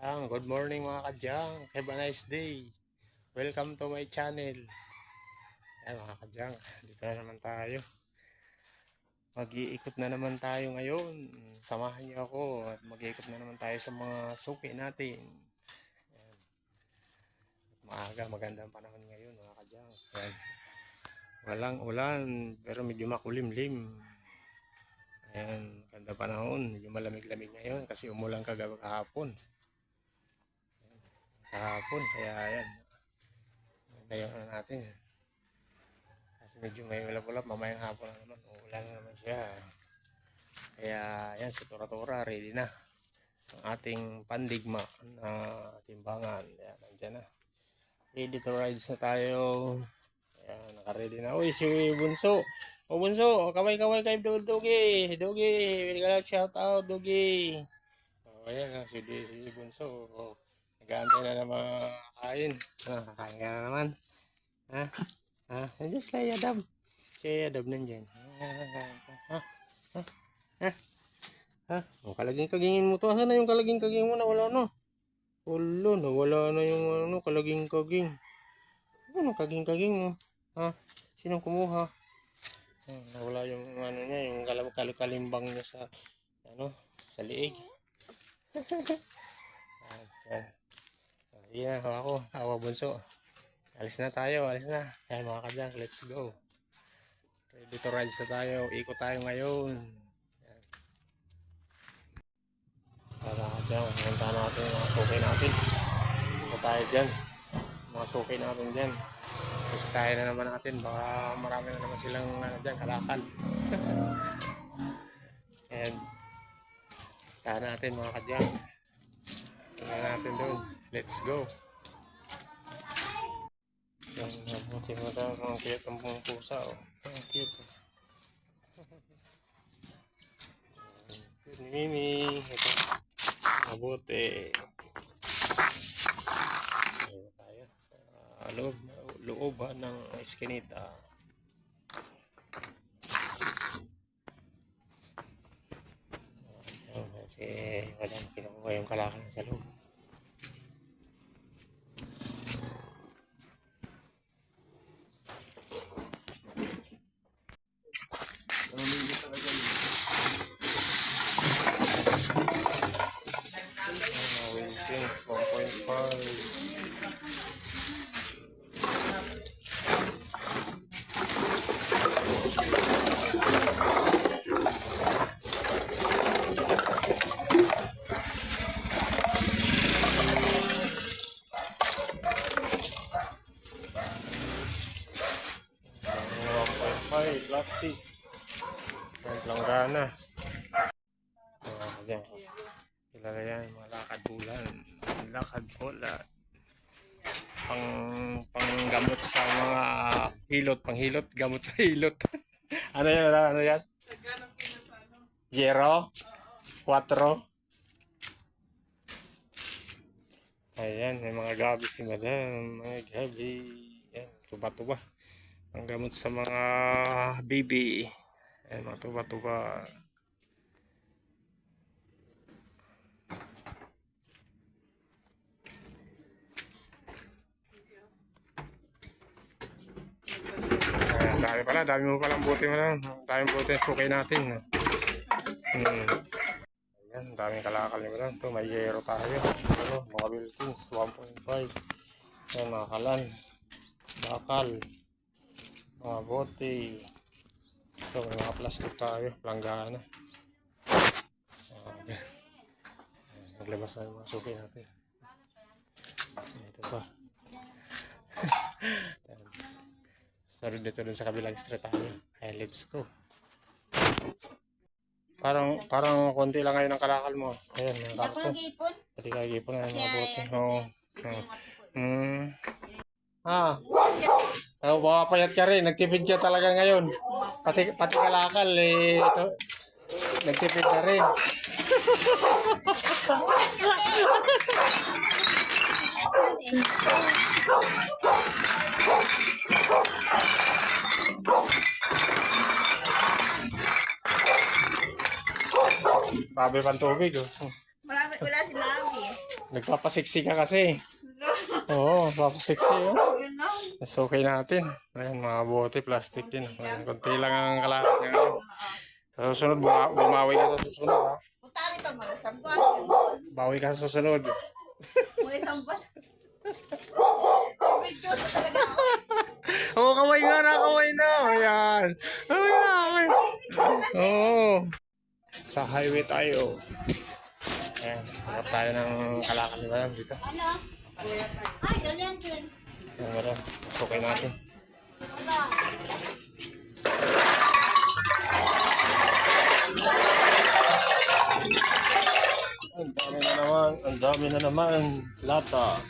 Good morning mga kadyang. Have a nice day. Welcome to my channel. Ayan mga kadyang, dito na naman tayo. Mag-iikot na naman tayo ngayon. Samahan niyo ako at mag-iikot na naman tayo sa mga suki natin. Ayan. Maaga, maganda ang panahon ngayon mga kadyang. Ayan. Walang ulan, pero medyo makulimlim. Ayan, maganda panahon. Medyo malamig-lamig ngayon kasi umulan kagabi kahapon. Kaya ayan. Ngayon na natin. Kasi medyo may ulap-ulap, mamayang hapon na naman. Uulan na naman siya. Kaya yan, si Tora-Tora, ready na. Ang ating pandigma na timbangan. Yan, nandiyan na. Ready to rides na tayo. Ayan, naka-ready na. Uy, si Bunso. O Bunso, kaway-kaway kay Dugi. Dugi, shout out, Dugi. O, ayan, si Bunso. O, nag-aantay na naman kain. Kakain ka na naman. Ha? Nandiyan sila Yadab. Si Yadab nandiyan. Kalaging-kagingin mo to. Saan na yung kalaging-kaging mo? Nawala na. Ulo, nawala na yung kalaging-kaging. Ano kaging-kaging mo? Sinong kumuha? Nawala yung niya, yung kalimbang niya sa sa liig. Yan, ako, Bunso. Alis na tayo, alis na. Ayan mga kadyang, let's go. Ready to ride na tayo. Ikot tayo ngayon. Ayan. Mga kadyang, punta natin yung mga suki natin. Ikot tayo dyan. Mga suki natin dyan. Tapos tayo na naman natin. Baka marami na naman silang dyan, kalakal. Ayan. Tahan natin mga kadyang. Tingnan natin doon. Let's go. Yung buti mo daw, ang cute ang buong pusa, oh. Ang cute. Cute ni Mimi. Ito. Mabuti. Ayan tayo. Sa loob ng eskinita. Kasi walang kinukuha yung kalakal sa loob. Wilkins 1.5. Plastic. Ang langgana. Ayan. Kilala yan, mga lakad bulan. Lakad bulan. Panggamot sa mga hilot. Panghilot, gamot sa hilot. Ano yan? Ano yan? 0? 4? Ayan, may mga gabi si madam. Mga gabi. Ayan, tuba-tuba. Ang gamot sa mga baby. Ayan, mga tuba-tuba. Dami pala, dami mo palang buti mo lang. Dami buti yung sukay natin. Ayan, daming kalakal nyo lang. Ito, may yero tayo. Mga Wilkins, 1.5. Ayan, mga kalan. Bakal. Mga bote. Ito, may mga plastic tayo. Langgana. Ayan. Naglabas na yung mga sukay natin. Ito pa. Naroon dito dun sa kabilang street tayo. Ay, let's go. Parang konti lang ngayon ang kalakal mo. Ayan, yung karton. Pati kagipon na yung mga bote. Baka payat ka rin. Nagtipid ka talaga ngayon. Pati kalakal ito. Nagtipid ka rin. Sabi pang tubig, oh. Marami, wala si Mami. Nagpapasiksi ka kasi. Oo, papasiksi yun. Yun lang. So, okay natin. Ayan, mga bote, plastic din. Ayan, konti lang ang kalakot niya ngayon. Sa susunod, bumawi ka sa susunod, ha? Putali ka mo. Sambuan. Bawi ka sa susunod. May sambuan. Video ko talaga ako. Oo, kamay nga na, kamay na. Ayan. Ayan. Oo. Sa highway tayo. Ayan, hanap tayo ng kalakal na dito. Ano? Ay, ganyan din. Ayan, meron. Okay natin. Ano? Ang dami na naman, lata.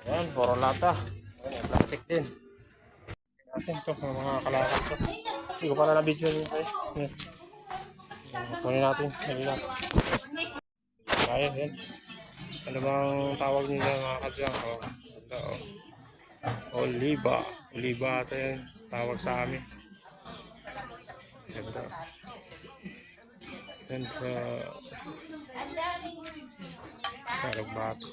Ayan, puro lata. Ayan, plastic din. Ayan ito, mga kalakal ito. Hindi ko para na-video nito eh. Ayan. Kunin natin, hindi lang. Ayan, yan. Ano bang tawag nila mga kadyang? Oh, ito, oh. Oliba. Oliba ito yan. Tawag sa amin. Ito. Yan sa Karagbato.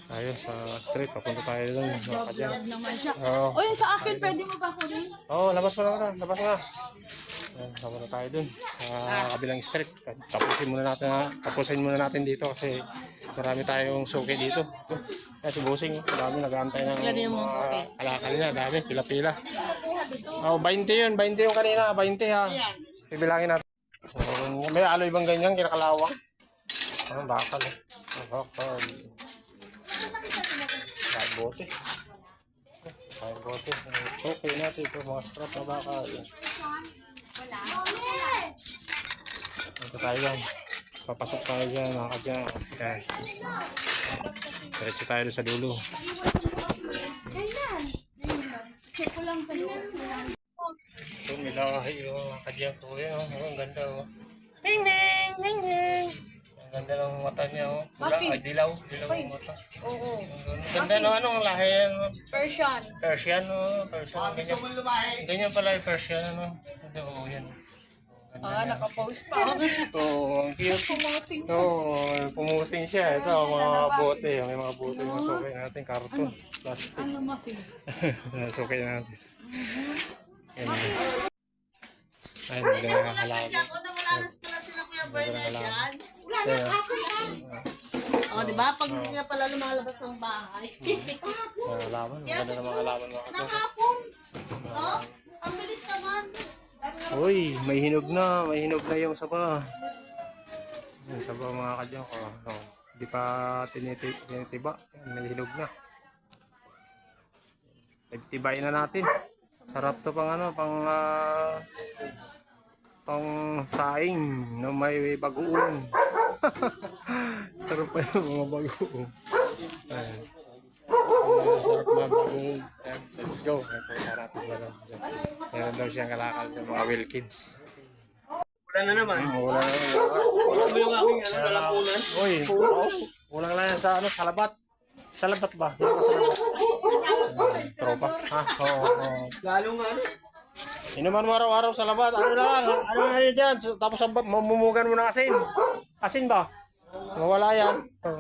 Tayo sa street, papunta tayo doon. Naman siya. Oo. O, yung sa akin, pwede mo ba kunin? Oo, labas mo na, labas na. Ayan, papunta tayo doon sa kabilang street. Tapusin muna natin dito kasi marami tayong suki dito. Kaya si Busing, marami nag-aantay ng mga kalakal niya, dami, pila-pila. Oh, 20 yun, 20 yung kanina, 20 ha. Bibilangin natin. May aloy bang ganyan, kinakalawang? Ano, bakal eh. Bakal. Kahit bote. Kahit bote. Okay natin ito, mga strap na bakal. Ito tayo lang. Papasok tayo dyan, mga kadyan. Yan. Diretso tayo sa dulo. Check ko lang sa Ito, may lahi yung mga kadyan ko. Yan, ang ganda oh. Ding ding! Ding ding! Ang ganda ng mata niya oh. Wala, ay dilaw. Dilaw ang mata. Oo. Ang ganda ng anong lahi yan. Persian. Persian oh. Persian. Ganyan. Ganyan pala yung Persian ano. Ito oh, yan. Naka-post pa. Oo, ang cute. Pumusing. Oo, pumusing siya. Ito, mga bote. May mga bote. Masukay natin. Karton. Plastic. Ano muffin? Masukay natin. Yan. Ay, hindi na nakakalaban. Wala na pala sila Kuya Bernard yan. Wala Kaya, O, di ba? Pag hindi nga pala lumalabas ng bahay. halaman. Ang ganda ng mga halaman mga kasama. Nakapon. Oh, ang bilis naman. Uy, may hinog na. May hinog na yung saba. Yung saba mga kadyang ko. Oh, di pa tinitiba. May hinog na. Tibayin na natin. Sarap to pang ano, pang saing na may bagoong. Sarap pa yung mga bagoong. Ayan. Sarap na bagoong. Ayan, let's go. Sarap na lang. Meron daw siyang kalakal sa mga Wilkins. Wala na naman. Wala na. Wala mo yung aking lalapunan. Uy, kulang lang yan sa ano, salabat. Salabat ba? Yung kasalabat. Tropa. Ha? Oo. Lalo nga ano. Inuman mo araw-araw sa labat. Ano na lang? Ano na yan dyan? Tapos mamumugan mo ng asin. Asin ba? Mawala yan. Oh.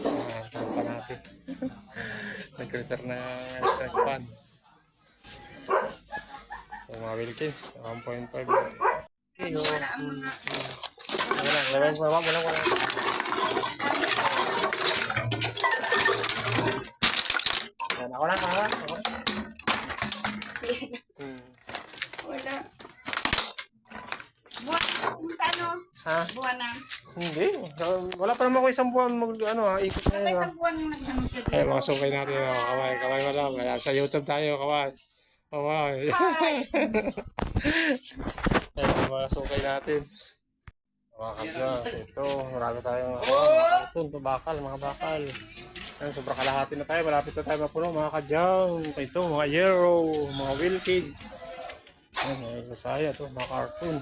Ayan, tropa natin. Nag-repair na electric fan. So, mga Wilkins, 1.5. Okay, go. Wala lang. Yan, ako lang. Wala. Buwan ano? Ha? Buwan na. Hindi. Wala pa naman ako isang buwan ikot na May yun. isang buwan yung nagdano siya. Eh, mga sukay natin. Kaway madam. Sa YouTube tayo, kaway. Kaway. Mga sukay natin. Mga kabsa. Ito, marami tayong mga bakal. Ayan, sobrang kalahati na tayo. Malapit na tayo mapuno, mga kadyang. Ito, mga Euro, mga Wilkins. Ayan, mga Sasaya to, mga cartoon.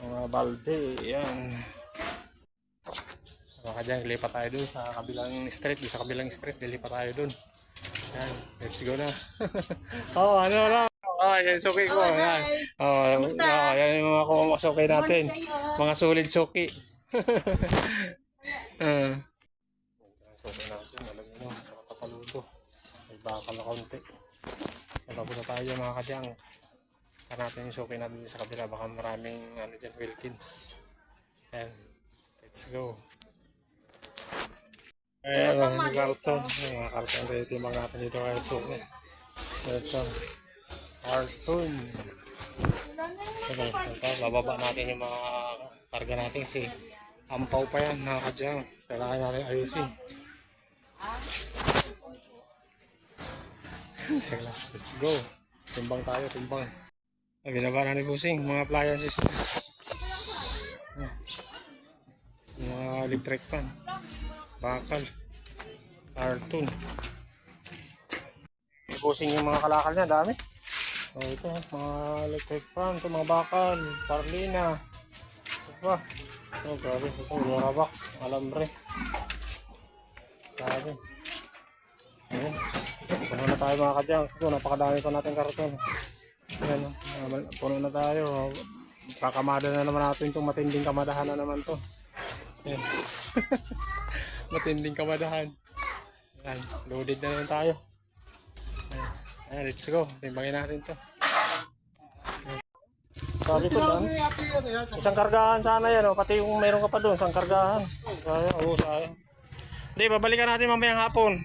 Mga balde, ayan. Mga kadyang, lipat tayo dun sa kabilang street. Sa kabilang street, lilipat tayo dun. Yan, let's go na. Oh, ano lang. Oh, yan suki ko. Yan. Oh, yan yung mga suki natin. Mga solid suki. Suki natin, alam nyo na, nakatapaluto. May bakal na konti. Nalabo na tayo mga kadyang. Saka natin yung suki natin sa kabila. Baka maraming ano dyan, Wilkins. Yan. Let's go. Mga karton. Mga karton. Timbang natin dito kaya suki. Ito. Karton. Ito. Bababa natin yung mga karga natin. Si ampaw pa yan mga kadyang. Kailangan natin ayusin. Let's go. Timbang tayo, timbang. Binaba na ni Busing, mga appliances. Mga electric fan. Bakal. Cartoon. Ni Busing yung mga kalakal niya, dami. Oh, ito, mga electric fan, ito, mga bakal, parlina. Ito pa. Oh, grabe. Ito, Durabox, alambre. Grabe. Ayan. Puno na tayo mga kadyang. Ito, napakadami pa natin karton. Ayan, puno na tayo. Kakamada na naman natin itong matinding kamadahan na naman to. Ayan. Matinding kamadahan. Ayan, loaded na naman tayo. Ayan. Ayan, let's go. Timbangin natin to. Sabi ko lang, isang kargahan sana yan. Oh. Pati kung mayroon ka pa doon, isang kargahan. Sayang. Hindi, babalikan natin mamayang hapon.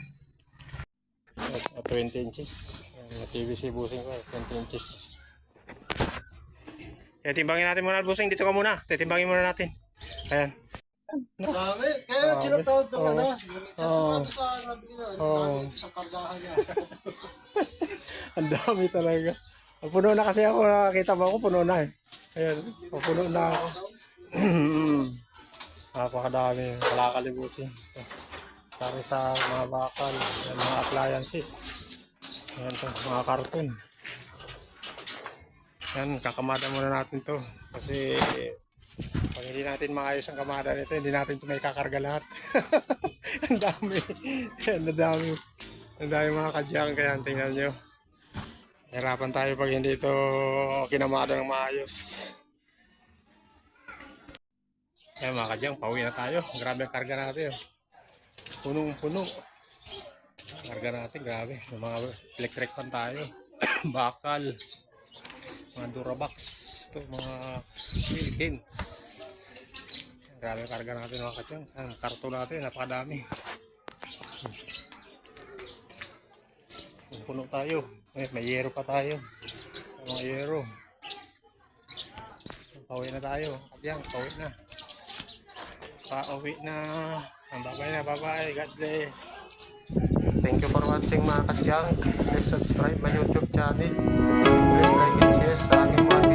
20 inches. TVC busing ko, 20 inches. Kaya timbangin natin muna, busing. Dito ka muna. Titimbangin muna natin. Ayan. Dami. Kaya sinatawag ito na. Sinatawag sa nabili na. Dami sa kargahan niya. Ang dami talaga. Puno na kasi ako. Nakakita mo ako, puno na eh. Ayan. Puno na ako. Napakadami. Kalakalibusin. Sari sa mga bakal. Mga appliances. Ayan to, mga karton. Yan, kakamada muna natin to. Kasi pag hindi natin maayos ang kamada nito, hindi natin ito may kakarga lahat. Ang dami. Ang dami. Ang dami mga kadyang. Kaya tingnan nyo. Hirapan tayo pag hindi ito kinamada ng maayos. Yan mga kadyang, pauwi na tayo. Grabe ang karga natin. Punong-puno. Karga natin, grabe. Yung mga electric fan tayo. Bakal. Mga Durabox. Ito, mga Wilkins. Grabe karga natin mga kadyang. Ang karton natin, napakadami. Puno tayo. May yero pa tayo. Mga yero. Pauwi na tayo. Kadyang, pauwi na. Pauwi na. Bye-bye na, bye-bye. God bless. Thank you for watching mga kadyang. Please subscribe my YouTube channel. Please like and share sa aking mga